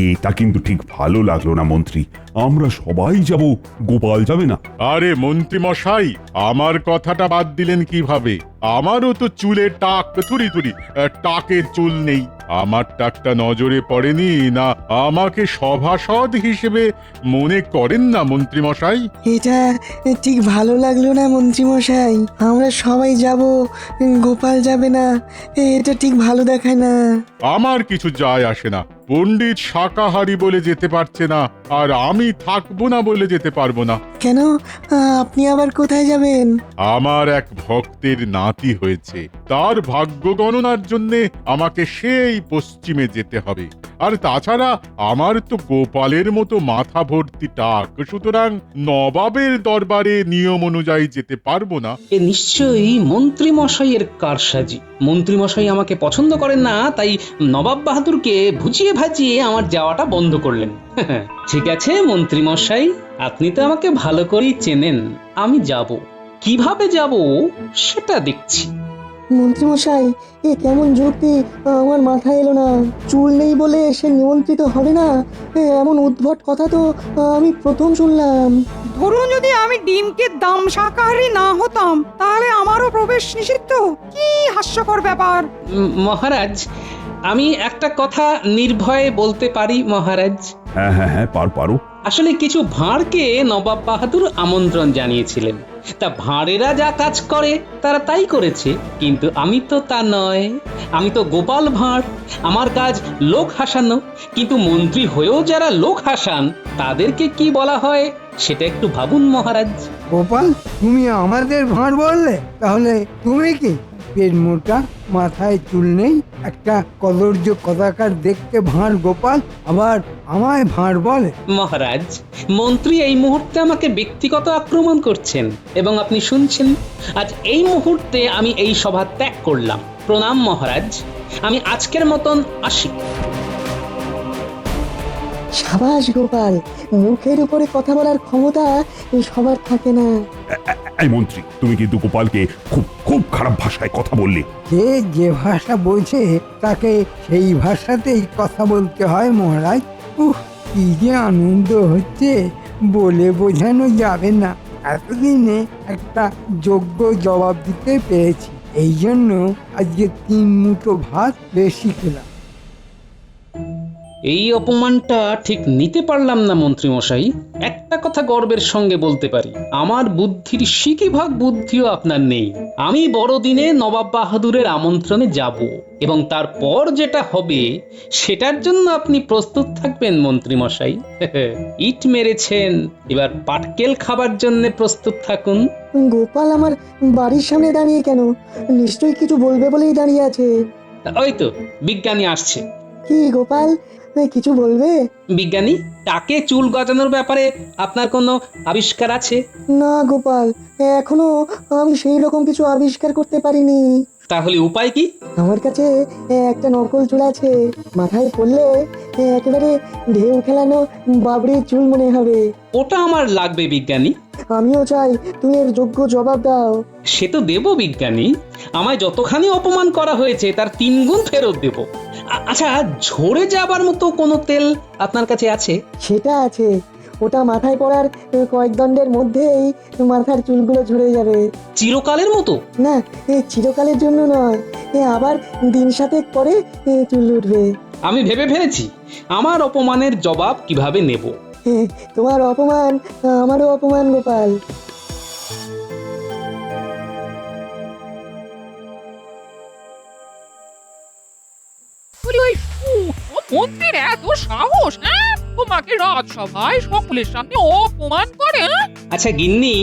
এটা কিন্তু ঠিক ভালো লাগলো না মন্ত্রী। আমরা সবাই যাব, গোপাল যাবে না। আরে মন্ত্রী মশাই, আমার কথাটা বাদ দিলেন কিভাবে? আমারও তো চুলের টাক থুরি থুরি, টাকের চুল নেই। আমার টাকটা নজরে পড়েনি না? আমাকে সভাসদ হিসেবে মনে করেন না মন্ত্রী মশাই? এটা ঠিক ভালো লাগলো না মন্ত্রী মশাই। আমরা সবাই যাব, গোপাল যাবে না, এটা ঠিক ভালো দেখায় না। আমার কিছু যায় আসে না। পণ্ডিত শাকাহারী বলে যেতে পারছে না, আর আমি থাকবো না বলে যেতে পারবো না। কেন, আপনি আবার কোথায় যাবেন? আমার এক ভক্তের নাতি হয়েছে, তার ভাগ্য গণনার জন্যে আমাকে সেই পশ্চিমে যেতে হবে। আর তাছাড়া আমার তো গোপালের মতো মাথা ভর্তি টাক, সুতরাং নবাবের দরবারে নিয়ম অনুযায়ী যেতে পারবো না। এ নিশ্চয়ই মন্ত্রী মশাইয়ের কারসাজি। মন্ত্রী মশাই আমাকে পছন্দ করেন না, তাই নবাব বাহাদুরকে বুঝিয়ে ভাজিয়ে আমার যাওয়াটা বন্ধ করলেন। ঠিক আছে মন্ত্রী মশাই, আপনি তো আমাকে ভালো করেই চেনেন। আমি যাব, কিভাবে যাব সেটা দেখছি। মন্ত্রী মশাই, এ কেমন যুক্তি আমার মাথায় এলো না। চুল নেই বলে সে নিমন্ত্রিত হবে না, এমন উদ্ভট কথা তো আমি প্রথম শুনলাম। ধরুন যদি আমি ডিমকে দাম শাকাহারী না হতাম, তাহলে আমারও প্রবেশ নিষিদ্ধ। কি হাস্যকর ব্যাপার। মহারাজ, আমি একটা কথা নির্ভয়ে বলতে পারি মহারাজ? হ্যাঁ হ্যাঁ হ্যাঁ, পারো। আসলে কিছু ভাঁড়কে নবাব বাহাদুর আমন্ত্রণ জানিয়েছিলেন। তা ভাঁড়েরা যা কাজ করে তারা তাই করেছে, কিন্তু আমি তো তা নয়। আমি তো গোপাল ভাঁড়, আমার কাজ লোক হাসানো। কিন্তু মন্ত্রী হয়েও যারা লোক হাসান তাদেরকে কি বলা হয় সেটা একটু ভাবুন মহারাজ। গোপাল, তুমি আমাদের ভাঁড় বললে? তাহলে তুমি কি পেট মোটা, মাথায় চুল নেই, একটা কদর্য কদাকার দেখতে ভাঁড় গোপাল, আবার আমায় ভাঁড় বলে? মহারাজ, মন্ত্রী এই মুহূর্তে আমাকে ব্যক্তিগত আক্রমণ করছেন এবং আপনি শুনছেন। আজ এই মুহূর্তে আমি এই সভা ত্যাগ করলাম। প্রণাম মহারাজ, আমি আজকের মতন আসি। সাবাস গোপাল, মুখের উপরে কথা বলার ক্ষমতা সবার থাকে না। এই মন্ত্রী, তুমি কিন্তু গোপালকে খুব খুব খারাপ ভাষায় কথা বললে। যে ভাষা বোঝে তাকে সেই ভাষাতেই কথা বলতে হয় মহারাজ। কি যে আনন্দ হচ্ছে বলে বোঝানো যাবে না। এতদিনে একটা যোগ্য জবাব দিতে পেরেছি, এই জন্য আজকে 3 মুঠো ভাত বেশি খেলাম। এই অপমানটা ঠিক নিতে পারলাম না মন্ত্রী মশাই। একটা কথা গর্বের সঙ্গে বলতে পারি, আমার বুদ্ধির সিকিভাগ বুদ্ধিও আপনার নেই। আমি বড়দিনে নবাব বাহাদুরের আমন্ত্রণে যাব এবং তারপর যেটা হবে সেটার জন্য আপনি প্রস্তুত থাকবেন মন্ত্রী মশাই। ইট মেরেছেন, এবার পাটকেল খাবার জন্য প্রস্তুত থাকুন। গোপাল আমার বাড়ির সামনে দাঁড়িয়ে কেন? নিশ্চয়ই কিছু বলবে বলেই দাঁড়িয়ে আছে। ওই তো বিজ্ঞানী আসছে। কি গোপাল, কিছু বলবে? বিজ্ঞানী, টাকে চুল গজানোর ব্যাপারে আপনার কোনো আবিষ্কার আছে? না গোপাল, এখনো আমি সেই রকম কিছু আবিষ্কার করতে পারিনি। তাহলে উপায় কি? আমার কাছে একটা নকল চুল আছে, মাথায় পড়লে একেবারে ঢেউ খেলানো বাবরির চুল মনে হবে। ওটা আমার লাগবে বিজ্ঞানী। আমিও চাই তুমি এর যোগ্য জবাব দাও। সে তো দেব বিজ্ঞানী, আমায় যতখানি অপমান করা হয়েছে তার 3 গুণ ফেরত দেব। আচ্ছা, ঝরে যাবার মতো কোনো তেল আপনার কাছে আছে? সেটা আছে, ওটা মাথায় পড়ার কয়েক দণ্ডের মধ্যেই মাথার চুলগুলো ঝরে যাবে। চিরকালের মতো? না, চিরকালের জন্য নয়, আবার দিন 7 পরে চুল উঠবে। আমি ভেবে ফেলেছি আমার অপমানের জবাব কিভাবে নেব। তোমার অপমান আমারও অপমান গোপাল। মন্ত্রীর এত সাহস, হ্যাঁ? তোমাকে রাজসভায় সকলের সামনে অপমান করে। আচ্ছা গিন্নি,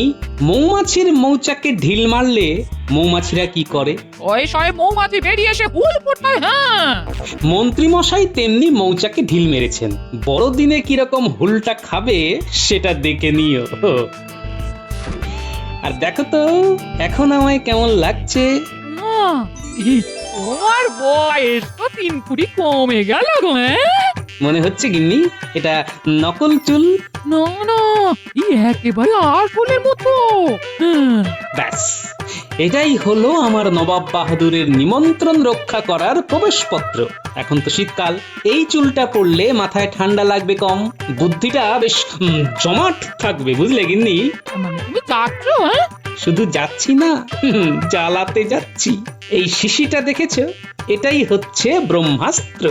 মৌমাছির মৌচাকে ঢিল মারলে মৌমাছিরা কি করে? ওই শয়ে মৌমাছি বেরিয়ে এসে হুল ফোটায়। হ্যাঁ, মন্ত্রী মশাই তেমনি মৌচাকে ঢিল মেরেছেন। বড়দিনে কিরকম হুলটা খাবে সেটা দেখে নিও। আর দেখো তো এখন আমায় কেমন লাগছে। না, তোমার বয়স তো 3 কুড়ি কমে গেল গো। মনে হচ্ছে গিন্নি এটা নকল চুল? না না, একেবারে আসলের মতো। ব্যাস, এটাই হলো আমার নবাব বাহাদুরের নিমন্ত্রণ রক্ষা করার প্রবেশপত্র। এখন তো শীতকাল, এই চুলটা পড়লে মাথায় ঠান্ডা লাগবে কম, বুদ্ধিটা বেশ জমাট থাকবে, বুঝলে গিন্নি? মানে তুমি যাচ্ছ? শুধু যাচ্ছি না, জ্বালাতে যাচ্ছি। এই শিশিটা দেখেছো? এটাই হচ্ছে ব্রহ্মাস্ত্র।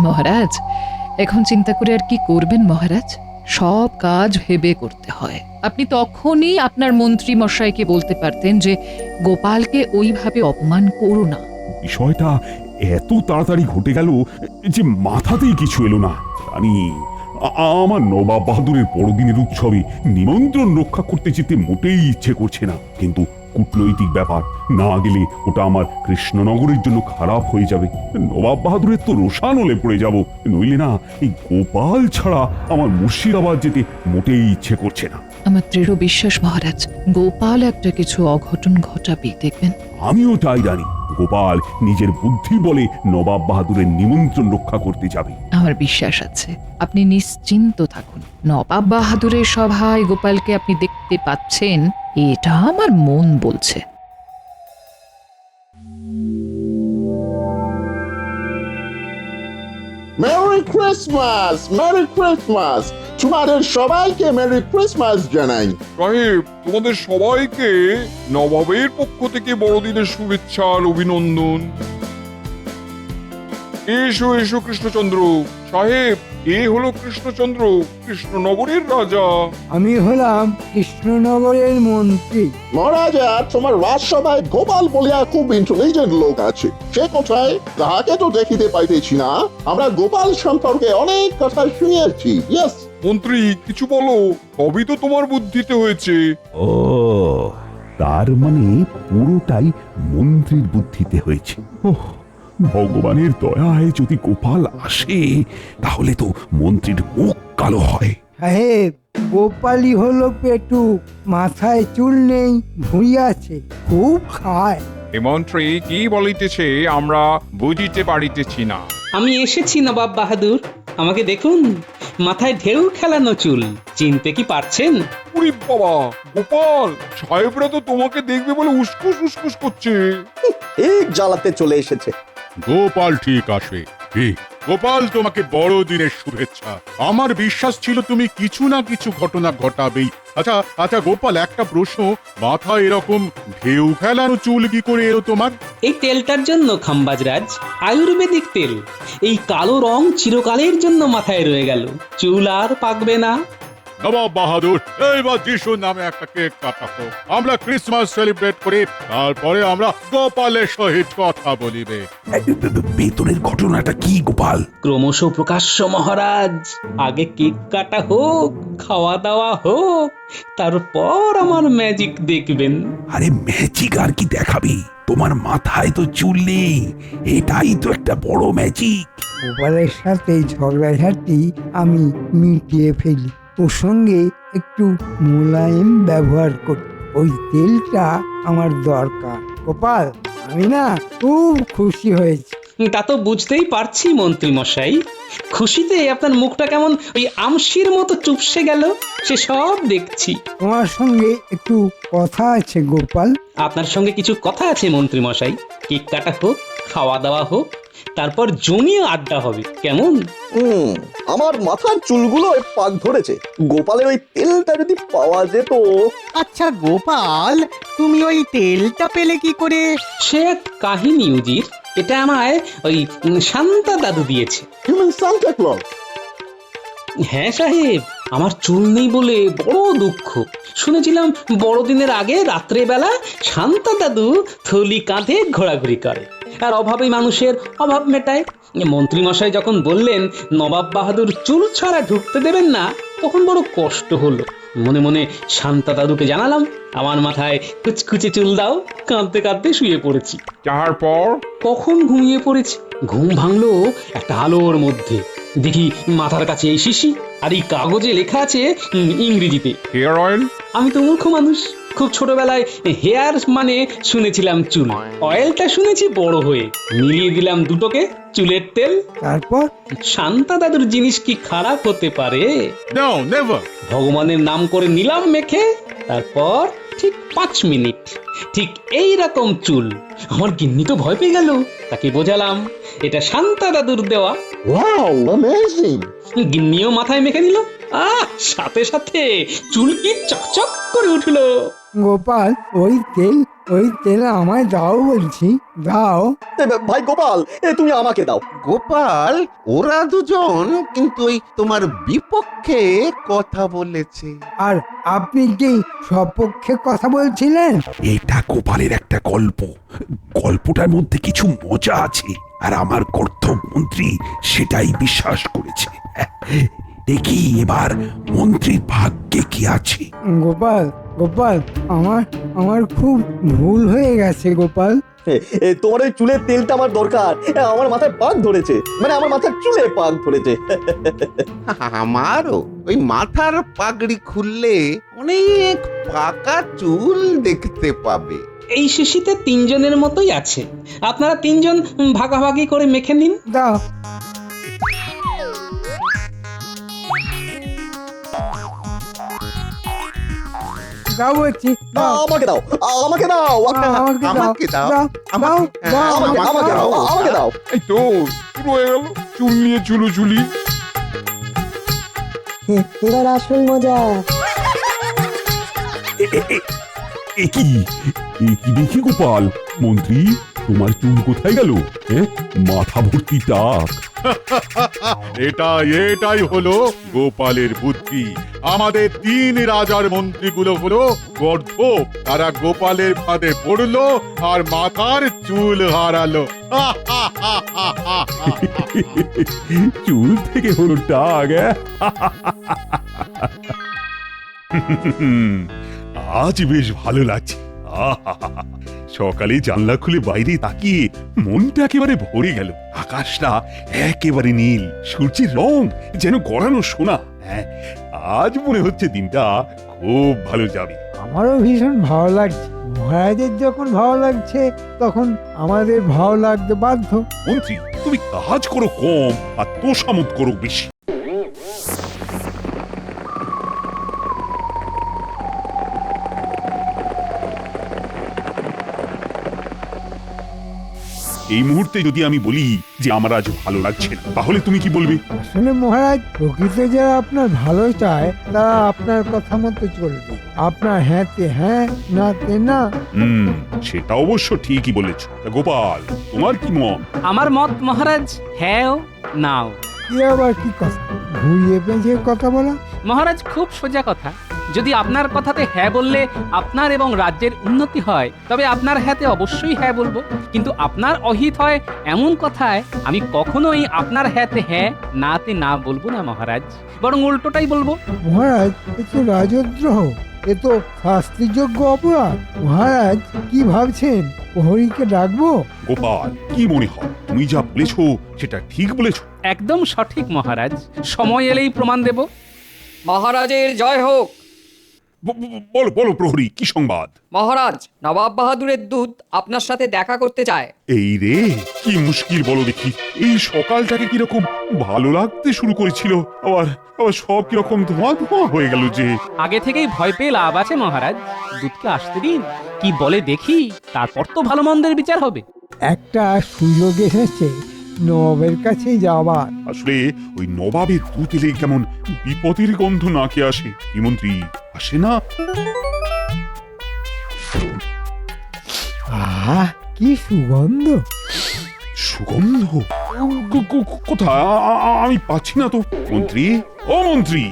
মহারাজ, এখন চিন্তা করে আর কি করবেন মহারাজ? সব কাজ ভেবে করতে হয়। আপনি তখনই আপনার মন্ত্রী মশাইকে বলতে পারতেন যে গোপালকে ওইভাবে অপমান করো না। বিষয়টা এত তাড়াতাড়ি ঘটে গেল যে মাথাতেই কিছু এলো না। আমি আমার নবাব বাহাদুরের বড়দিনের উৎসবে নিমন্ত্রণ রক্ষা করতে যেতে মোটেই ইচ্ছে করছে না, কিন্তু কূটনৈতিক ব্যাপার, না গেলে ওটা আমার কৃষ্ণনগরের জন্য খারাপ হয়ে যাবে। নবাব বাহাদুরের তো রোষানলে পড়ে যাব, নইলে না এই গোপাল ছাড়া আমার মুর্শিদাবাদ যেতে মোটেই ইচ্ছে করছে না। আমার দৃঢ় বিশ্বাস মহারাজ, গোপাল একটা কিছু অঘটন ঘটাবে, দেখবেন। আমিও তাই জানি, গোপাল নিজের বুদ্ধি বলে নবাব বাহাদুরের নিমন্ত্রণ রক্ষা করতে যাবে। আমার বিশ্বাস আছে, আপনি নিশ্চিন্ত থাকুন। নবাব বাহাদুরের সভায় গোপালকে আপনি দেখতে পাচ্ছেন, এটা আমার মন বলছে। মেরি ক্রিসমাস, মেরি ক্রিসমাস, তোমাদের সবাইকে মেরি ক্রিসমাস জানাই। সাহেব, তোমাদের সবাইকে নবাবের পক্ষ থেকে বড়দিনের শুভেচ্ছা আর অভিনন্দন। এসো এসো কৃষ্ণচন্দ্র সাহেব, এ হলো কৃষ্ণচন্দ্র, কৃষ্ণনগরের রাজা। আমি হলাম কৃষ্ণনগরের মন্ত্রী। মহারাজা, তোমার রাজসভায় গোপাল বলিয়া খুব ইন্টেলিজেন্ট লোক আছে, সে কোথায়? তাহাকে তো দেখিতে পাইতেছি না। আমরা গোপাল সম্পর্কে অনেক কথা শুনিয়াছি। ইয়েস মন্ত্রী, কিছু বলো, সবই তো তোমার বুদ্ধিতে হয়েছে। ও, তার মানে পুরোটাই মন্ত্রীর বুদ্ধিতে হয়েছে। ওহ, ভগবানের দয়ায় যদি গোপাল আসে তাহলে তো মন্ত্রীর মুখ কালো হয়। সাহেব, গোপালই হলো পেটু, মাথায় চুল নেই, ভুঁড়ি আছে, খুব খায়। মন্ত্রী কি বলিতেছে আমরা বুঝিতে পারিতেছি না। আমি এসেছি নবাব বাহাদুর। আমাকে দেখুন, মাথায় ঢেউ খেলানো চুল, চিনতে কি পারছেন? উরি বাবা, গোপাল সাহেবরা তো তোমাকে দেখবে বলে উসকুস উসকুস করছে। ঠিক জ্বালাতে চলে এসেছে। গোপাল ঠিক আসবে। ঠিক। গোপাল, তোমাকে বড়দিনের শুভেচ্ছা। আমার বিশ্বাস ছিল তুমি কিছু না কিছু ঘটনা ঘটাবেই। আচ্ছা আচ্ছা গোপাল, একটা প্রশ্ন, মাথায় এরকম ঢেউ খেলানো চুল কি করে এলো তোমার? এই তেলটার জন্য খাম্বাজরাজ, আয়ুর্বেদিক তেল। এই কালো রং চিরকালের জন্য মাথায় রয়ে গেল, চুল আর পাকবে না। নবাব বাহাদুর, এইবার যিশুর নামে একটা কেক কাটাবো। আমরা ক্রিসমাস সেলিব্রেট করি, তারপরে আমরা গোপালের সহিত কথা বলিবে। ভেতরের ঘটনাটা কি গোপাল? ক্রমশ প্রকাশ্য মহারাজ, আগে কেক কাটা হোক, খাওয়া দাওয়া হোক, তারপর আমার ম্যাজিক দেখবেন। আরে ম্যাজিক আর কি দেখাবি? তোমার মাথায় তো চুল নেই, এটাই তো একটা বড় ম্যাজিক। গোপালের সাথে ঝগড়াঝাটি আমি মিটিয়ে ফেলি, ওর সঙ্গে একটু মোলায়েম ব্যবহার করি। ওই তেলটা আমার দরকার। গোপাল, আমি না খুব খুশি হয়েছি। তা তো বুঝতেই পারছি মন্ত্রী মশাই, খুশিতে আপনার মুখটা কেমন ওই আমশির মতো চুপসে গেল, সে সব দেখছি। তোমার সঙ্গে একটু কথা আছে গোপাল। আপনার সঙ্গে কিছু কথা আছে মন্ত্রী মশাই। কেক কাটা হোক, খাওয়া দাওয়া হোক, তারপর জমিয়ে আড্ডা হবে, কেমন? আমার মাথার চুলগুলো পাক ধরেছে। গোপালের ওই তেলটা যদি পাওয়া যেত। আচ্ছা গোপাল, তুমি ওই তেলটা পেলে কি করে? সে এক কাহিনী উজির, এটা আমায় ওই শান্তা দাদু দিয়েছে। Santa Claus? হ্যাঁ সাহেব, আমার চুল নেই বলে বড় দুঃখ। শুনেছিলাম বড়দিনের আগে রাত্রে বেলা শান্তা দাদু থলি কাঁধে ঘোরাঘুরি করে, আর অভাবী মানুষের অভাব মেটায়। মন্ত্রী মশাই যখন বললেন নবাব বাহাদুর চুল ছাড়া ঢুকতে দেবেন না, তখন বড় কষ্ট হলো। মনে মনে শান্তা দাদুকে জানালাম, আমার মাথায় কুচকুচে চুল দাও। কাঁদতে কাঁদতে শুয়ে পড়েছি। তারপর কখন ঘুমিয়ে পড়েছি, ঘুম ভাঙলো একটা আলোর মধ্যে। দেখি মাথার কাছে এই শিশি, আর এই কাগজে লেখা আছে ইংরেজিতে হেয়ার অয়েল। আমি তো মূর্খ মানুষ, খুব ছোটবেলায় হেয়ার মানে শুনেছিলাম চুল, অয়েলটা শুনেছি বড় হয়ে। মিলিয়ে দিলাম দুটোকে, চুলের তেল। তারপর শান্তা দাদুর জিনিস কি খারাপ হতে পারে? No, never. ভগবানের নাম করে নিলাম মেখে। তারপর ঠিক 5 মিনিট ঠিক এই রকম চুল। আমার গিন্নি তো ভয় পেয়ে গেল, তাকে বোঝালাম এটা শান্তা দাদুর দেওয়া। Wow, amazing. গিন্নিও মাথায় মেখে নিল, সাথে সাথে চুল কি চকচক করে উঠলো। গোপাল, ওই তেল আমায় দাও বলছি, দাও। ভাই গোপাল, তুমি আমাকে দাও। গোপাল, ওরা দুজন কিন্তু ওই তোমার বিপক্ষে কথা বলেছে। আর আপনি কি সপক্ষে কথা বলছিলেন? এটা গোপালের একটা গল্প, গল্পটার মধ্যে কিছু মজা আছে, আর আমার কর্তব্যমন্ত্রী সেটাই বিশ্বাস করেছে। দেখি এবার মন্ত্রীর ভাগ্যে কি আছে। গোপাল, আমার খুব ভুল হয়ে গেছে গোপাল। তোমার ওই চুলের তেলটা আমার দরকার। আমার মাথায় পাক ধরেছে, মানে আমার মাথার চুলে পাক ধরেছে। আমারও ওই মাথার পাগড়ি খুললে অনেক পাকা চুল দেখতে পাবে। এই শিশিতে 3 জনের মতোই আছে, আপনারা 3 জন ভাগাভাগি করে মেখে নিন। দাও। দাও বলছি, আমাকে দাও, আমাকে দাও, আমাকে দাও, আমাকে দাও। এই তো শুরু হয়ে গেল চুল নিয়ে চুলোচুলি। এবার আসল মজা। কি দেখি গোপাল, মন্ত্রী তোমার চুল কোথায় গেল? মাথা ভর্তি টাক। এটাই হলো গোপালের বুদ্ধি। আমাদের 3 রাজার মন্ত্রীগুলো হলো গর্ধ, তারা গোপালের ফাঁদে পড়লো আর মাথার চুল হারালো। চুল থেকে হলো টাক। আজ বেশ ভালো লাগছে। সকালে জানলা খুলে বাইরে তাকিয়ে মনটা একেবারে ভরে গেল। আকাশটা একেবারে নীল, সূর্যের রং যেন গড়ানো সোনা। আজ মনে হচ্ছে দিনটা খুব ভালো যাবে। আমারও ভীষণ ভালো লাগছে। মহারাজের যখন ভালো লাগছে, তখন আমাদের ভালো লাগতে বাধ্য। মন্ত্রী, তুমি কাজ করো কম আর তোষামত করো বেশি। এই মুহূর্তে যদি আমি বলি যে আমার আজ ভালো লাগছে না, তাহলে তুমি কি বলবে? আসলে মহারাজ, প্রকৃত যারা আপনার ভালো চায় তারা আপনার কথা মতো চলবে। আপনার হ্যাঁতে হ্যাঁ, নাতে না। সেটা অবশ্য ঠিকই বলেছ। তা গোপাল, তোমার কি মত? আমার মত মহারাজ, হ্যাঁ নাও। কি আবার কি কথা, ঘুরিয়ে পেঁচিয়ে কথা বলা? মহারাজ, খুব সোজা কথা। যদি আপনার কথাতে হ্যাঁ বললে আপনার এবং রাজ্যের উন্নতি হয়, তবে আপনার হ্যাঁতে অবশ্যই হ্যাঁ বলবো। কিন্তু আপনার অহিত হয় এমন কথায় আমি কখনোই আপনার হ্যাঁতে হ্যাঁ, নাতে না বলবো না মহারাজ, বরং উল্টোটাই বলবো। মহারাজ, এ তো রাজদ্রোহ, এ তো শাস্তিযোগ্য অপরাধ। মহারাজ কি ভাবছেন, প্রহরীকে ডাকবো? গোপাল, কি মনে হয় তুমি যা বলেছো সেটা ঠিক বলেছো? একদম সঠিক মহারাজ, সময় এলেই প্রমাণ দেব। মহারাজের জয় হোক। বলো বলো প্রহরী, কি সংবাদ? মহারাজ, নবাব বাহাদুরের দূত আপনার সাথে দেখা করতে চায়। এই রে, কি মুশকিল বলো দেখি। এই সকালটাকে কিরকম ভালো লাগতে শুরু করেছিল, আবার আবার সব কিরকম ধোঁয়া ধোঁয়া হয়ে গেল যে। আগে থেকেই ভয় পেয়ে লাভ আছে মহারাজ, দূতকে আসতে দিন, কি বলে দেখি, তারপর তো ভালো মন্দের বিচার হবে। একটা সুযোগ এসেছে নবাবের কাছে যাবার। আসলে ওই নবাবের দূত এলে কেমন বিপদের গন্ধ নাকে আসে। কি মন্ত্রী আসে না? আহ, কি সুগন্ধ! সুগন্ধ কোথায়? আমি পাচ্ছি না তো। মন্ত্রী, ও মন্ত্রী,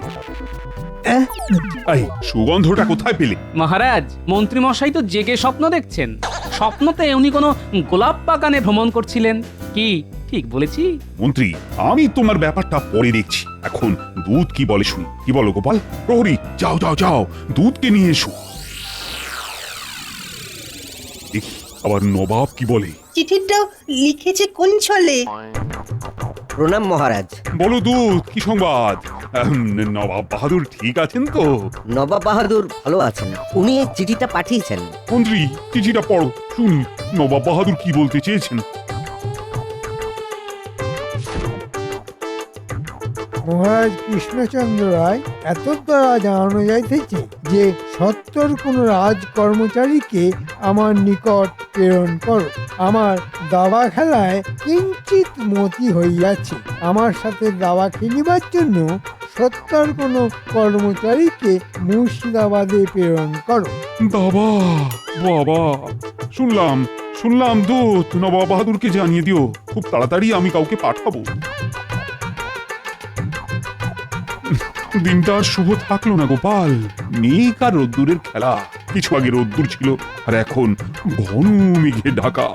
এই সুগন্ধটা কোথায় পেলে? মহারাজ, মন্ত্রী মশাই তো জেগে স্বপ্ন দেখছেন। স্বপ্নতে উনি কোনো গোলাপ বাগানে ভ্রমণ করছিলেন। কি ঠিক বলেছি? মন্ত্রী, আমি তোমার ব্যাপারটা পরে দেখছি, এখন দুধ কি বলে শুনি। কি বলো গোপাল? প্রহরী, যাও যাও যাও, দুধকে নিয়ে এসো। দেখি আবার নবাব কি বলে। চিঠিটা লিখেছে কোন ছলে? প্রণাম মহারাজ। বলো দুধ, কি সংবাদ? নবাব বাহাদুর ঠিক আছেন তো? নবাব বাহাদুর ভালো আছেন, উনি এই চিঠিটা পাঠিয়েছেন। মন্ত্রী, চিঠিটা পড়ো, শুনি নবাব বাহাদুর কি বলতে চেয়েছেন। মহারাজ কৃষ্ণচন্দ্র রায় এত দ্বারা জানানো যাইতেছে যে সত্তর কোন রাজ কর্মচারীকে আমার নিকট প্রেরণ করো। আমার দাবা খেলায় কিঞ্চিত মতি হইয়াছে, আমার সাথে দাবা খেলিবার জন্য সত্তর কোন কর্মচারীকে মুর্শিদাবাদে প্রেরণ করো। বাবা বাবা, শুনলাম শুনলাম দূত নবাব বাহাদুরকে জানিয়ে দিও, খুব তাড়াতাড়ি আমি কাউকে পাঠাবো। দিনটা আর শুভ থাকলো না গোপাল। মেঘ আর রোদ্দুরের খেলা। কিছু আগে রোদ্দুর ছিল আর এখন ঘন মেঘে ঢাকা।